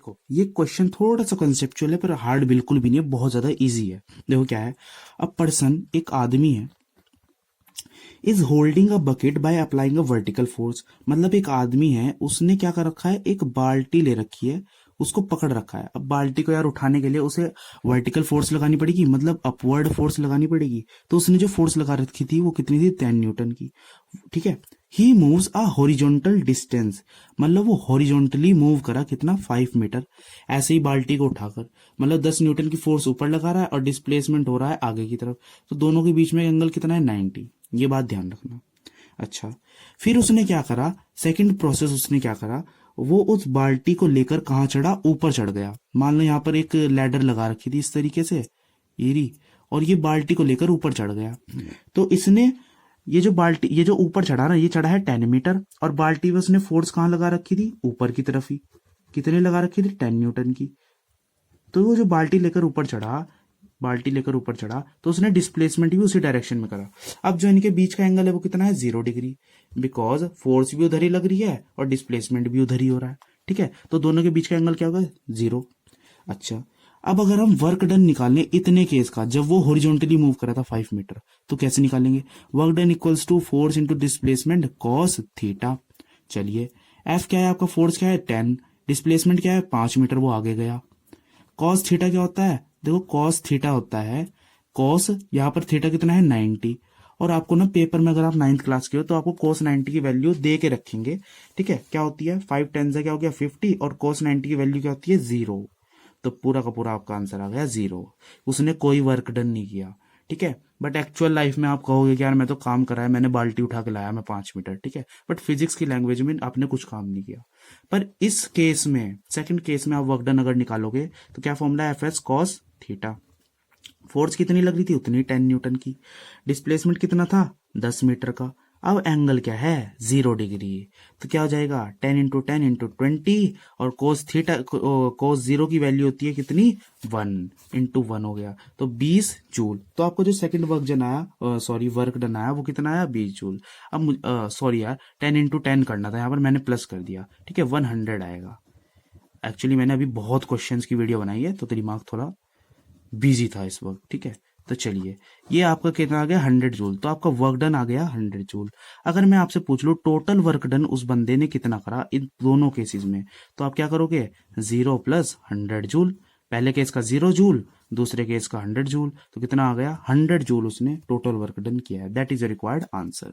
देखो ये क्वेश्चन थोड़ा सा कंसेप्चुअल है पर हार्ड बिल्कुल भी नहीं है, बहुत ज्यादा इजी है। देखो क्या है, अ पर्सन, एक आदमी है, is holding a bucket by applying a vertical force. मतलब एक आदमी है, उसने क्या कर रखा है, एक बाल्टी ले रखी है, उसको पकड़ रखा है। अब बाल्टी को यार उठाने के लिए उसे वर्टिकल फोर्स लगानी पड़ेगी, मतलब अपवर्ड फोर्स लगानी पड़ेगी। तो उसने जो फोर्स लगा रखी थी वो कितनी थी, 10 न्यूटन की। ठीक है। He moves a horizontal distance, मतलब वो हॉरिजॉन्टली मूव करा कितना, 5 मीटर, ऐसे ही बाल्टी को उठाकर। मतलब 10 न्यूटन की फोर्स ऊपर लगा रहा है और डिस्प्लेसमेंट हो रहा है आगे की तरफ। तो दोनों के बीच में एंगल कितना है, 90। ये बात ध्यान रखना। अच्छा, फिर उसने क्या करा, सेकंड प्रोसेस उसने क्या करा, वो उस बाल्टी को लेकर कहाँ चढ़ा, ऊपर चढ़ गया। मान लो यहाँ पर एक लैडर लगा रखी थी इस तरीके से, ये रही, और ये बाल्टी को लेकर ऊपर चढ़ गया। तो इसने ये जो बाल्टी, ये जो ऊपर चढ़ा ना, ये चढ़ा है 10 मीटर, और बाल्टी में उसने फोर्स कहाँ लगा रखी थी, ऊपर की तरफ ही। कितने लगा रखी थी, 10 न्यूटन की। तो वो जो बाल्टी लेकर ऊपर चढ़ा तो उसने डिस्प्लेसमेंट भी उसी डायरेक्शन में करा। अब जो इनके बीच का एंगल है वो कितना है, 0 डिग्री, बिकॉज फोर्स भी उधर ही लग रही है और डिस्प्लेसमेंट भी उधर ही हो रहा है। ठीक है, तो दोनों के बीच का एंगल क्या होगा, 0। अच्छा, अब अगर हम वर्क डन निकालें इतने केस का, जब वो हॉरिजॉन्टली मूव करा था 5 मीटर, तो कैसे निकालेंगे, work done equals to force into displacement cos theta. चलिए, एफ क्या है आपका, फोर्स क्या है 10, डिस्प्लेसमेंट क्या है 5 मीटर, वो आगे गया। कॉस थीटा क्या होता है, देखो कॉस थीटा होता है, कॉस यहाँ पर थीटा कितना है 90, और आपको ना पेपर में अगर आप 9th क्लास के हो तो आपको कॉस 90 की वैल्यू दे के रखेंगे। ठीक है, क्या होती है, 5 10 क्या हो गया 50, और कॉस 90 की वैल्यू क्या होती है 0। तो पूरा का पूरा आपका आंसर आ गया 0। उसने कोई वर्क डन नहीं किया। ठीक है, बट एक्चुअल लाइफ में आप कहोगे कि यार मैं तो काम करा है, मैंने बाल्टी उठा के लाया मैं 5 मीटर। ठीक है, बट फिजिक्स की लैंग्वेज में आपने कुछ काम नहीं किया। पर इस केस में, सेकंड केस में आप वर्क डन अगर निकालोगे तो क्या फॉर्मूला है, F S cos theta. Force कितनी लग रही थी, उतनी 10 न्यूटन की। डिस्प्लेसमेंट कितना था, 10 मीटर का। अब एंगल क्या है, 0 डिग्री। तो क्या हो जाएगा, 10 × 10 × 20, और कोस थीटा, कोस 0 की वैल्यू होती है कितनी, 1 × 1 हो गया, तो 20 जूल। तो आपको जो सेकंड वर्क डन आया, सॉरी वर्क डन आया, वो कितना आया, 20 जूल। अब सॉरी यार, 10 × 10 करना था, यहाँ पर मैंने प्लस कर दिया। ठीक है, 100 आएगा। एक्चुअली मैंने अभी बहुत क्वेश्चंस की वीडियो बनाई है तो दिमाग थोड़ा बिजी था इस वक्त। ठीक है, तो चलिए, ये आपका कितना आ गया, 100 जूल। तो आपका वर्क डन आ गया 100 जूल। अगर मैं आपसे पूछ लूँ टोटल वर्क डन उस बंदे ने कितना करा इन दोनों केसेस में, तो आप क्या करोगे, 0 + 100 जूल। पहले केस का 0 जूल, दूसरे केस का 100 जूल, तो कितना आ गया, 100 जूल उसने टोटल वर्क डन किया है। That is a required answer.